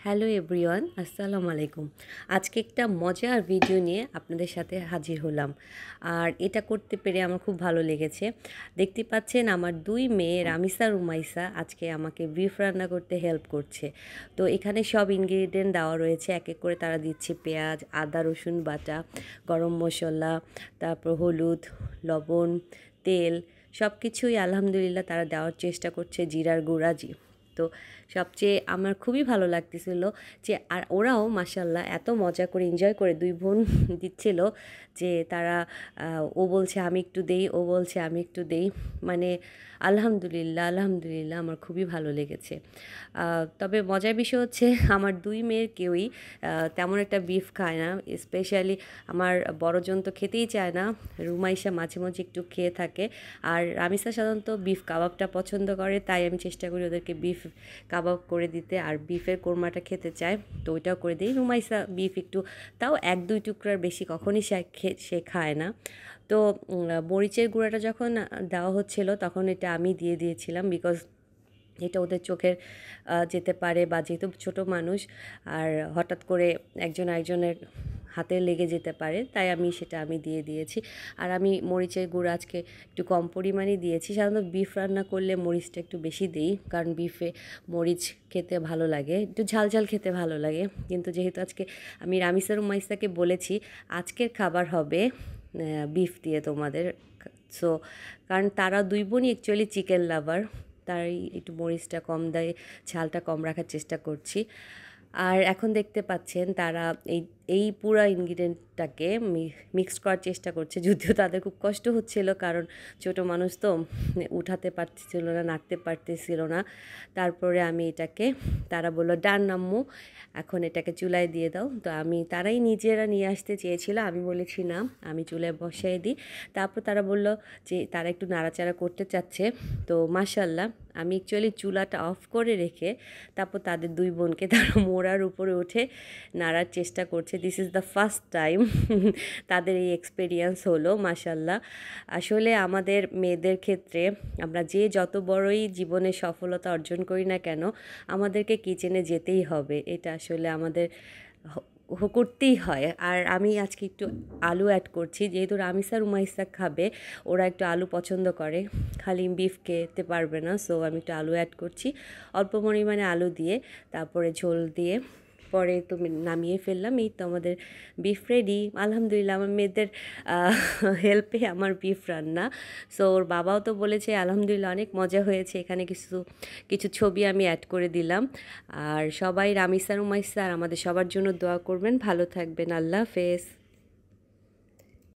Hello everyone, আসসালামু আলাইকুম। আজকে একটা মজার ভিডিও নিয়ে আপনাদের সাথে হাজির হলাম। আর এটা করতে পেরে আমার খুব ভালো লেগেছে। দেখতে পাচ্ছেন আমার দুই মেয়ে রামিসা রুমাইসা আজকে আমাকে বিফ রান্না করতে হেল্প করছে। তো এখানে সব ইনগ্রিডিয়েন্ট দেওয়া রয়েছে, এক এক করে তারা দিচ্ছে পেঁয়াজ, আদা রসুন বাটা, গরম মশলা, তারপর হলুদ, লবণ, তেল, সব কিছুই আলহামদুলিল্লাহ তারা দেওয়ার চেষ্টা করছে, জিরার গুঁড়া তো সবচেয়ে আমার খুবই ভালো লাগতেছিল যে আর ওরাও মাশাল্লাহ এত মজা করে এনজয় করে দুই বোন দিচ্ছিল যে তারা ও বলছে আমি একটু দেই, ও বলছে আমি একটু দেই, মানে আলহামদুলিল্লাহ আলহামদুলিল্লাহ আমার খুবই ভালো লেগেছে। তবে মজার বিষয় হচ্ছে আমার দুই মেয়ের কেউই তেমন একটা বিফ খায় না, স্পেশালি আমার বড়জন তো খেতেই চায় না, রুমাইশা মাঝে মাঝে একটু খেয়ে থাকে। আর রামিসা সাধারণত বিফ কাবাবটা পছন্দ করে, তাই আমি চেষ্টা করি ওদেরকে বিফ কাবাব করে দিতে, আর বিফের কোরমাটা খেতে চায় তো ওইটাও করে দিই। রুমাইসা বিফ একটু তাও এক দুই টুকরার বেশি কখনই সে খায় না। তো মরিচের গুঁড়াটা যখন দেওয়া হচ্ছিল তখন এটা আমি দিয়ে দিয়েছিলাম, বিকজ এটা ওদের চোখের যেতে পারে, বা যেহেতু ছোটো মানুষ আর হঠাৎ করে একজন আরেকজনের হাতে লেগে যেতে পারে, তাই আমি দিয়ে দিয়েছি। আর আমি মরিচের গুঁড়া আজকে একটু কম পরিমাণে দিয়েছি। সাধারণত বিফ রান্না করলে মরিচটা একটু বেশি দিই, কারণ বিফে মরিচ খেতে ভালো লাগে, একটু ঝাল ঝাল খেতে ভালো লাগে। কিন্তু যেহেতু আজকে আমি রামিসা রুমাইসাকে বলেছি আজকের খাবার হবে বিফ দিয়ে তোমাদের, সো কারণ তারা দুই বোনই অ্যাকচুয়ালি চিকেন লাভার, তাই একটু মরিচটা কম দেয়, ঝালটা কম রাখার চেষ্টা করছি। আর এখন দেখতে পাচ্ছেন তারা এই এই পুরো ইনগ্রিডিয়েন্টটাকে মিক্সড করার চেষ্টা করছে, যদিও তাদের খুব কষ্ট হচ্ছিল, কারণ ছোট মানুষ তো উঠাতে পারতেছিল না, নাড়তে পারতেছিল না। তারপরে আমি এটাকে, তারা বললো ডান আম্মু এখন এটাকে চুলায় দিয়ে দাও, তো তারাই নিজেরা নিয়ে আসতে চেয়েছিল, আমি বলেছি না আমি চুলায় বসাই দিই। তারপর তারা বলল যে তারা একটু নাড়াচাড়া করতে চাচ্ছে, তো মাশাল্লাহ আমি অ্যাকচুয়ালি চুলাটা অফ করে রেখে তারপর তাদের দুই বোনকে তারা মোড়ার উপরে উঠে নাড়ার চেষ্টা করছে। This is the first time তাদের এই এক্সপেরিয়েন্স হলো। মাশাল্লাহ, আসলে আমাদের মেয়েদের ক্ষেত্রে আমরা যে যত বড়ই জীবনে সফলতা অর্জন করি না কেন, আমাদেরকে কিচেনে যেতেই হবে, এটা আসলে আমাদের করতেই হয়। আর আমি আজকে একটু আলু অ্যাড করছি, যেহেতু রামিসা রুমাইসা খাবে, ওরা একটু আলু পছন্দ করে, খালি বিফ খেতে পারবে না, সো আমি একটু আলু অ্যাড করছি, অল্প পরিমাণে আলু দিয়ে তারপরে ঝোল দিয়ে পরে তুমি নামিয়ে ফেললাম। এই তো আমাদের বিফ রেডি আলহামদুলিল্লাহ। আমার মেয়েদের হেল্পে আমার বিফ রান্না। সো ওর বাবাও তো বলেছে আলহামদুলিল্লাহ অনেক মজা হয়েছে, এখানে কিছু কিছু ছবি আমি অ্যাড করে দিলাম। আর সবাই রামিসা রুমাইসা আর আমাদের সবার জন্য দোয়া করবেন, ভালো থাকবেন, আল্লাহ হাফেজ।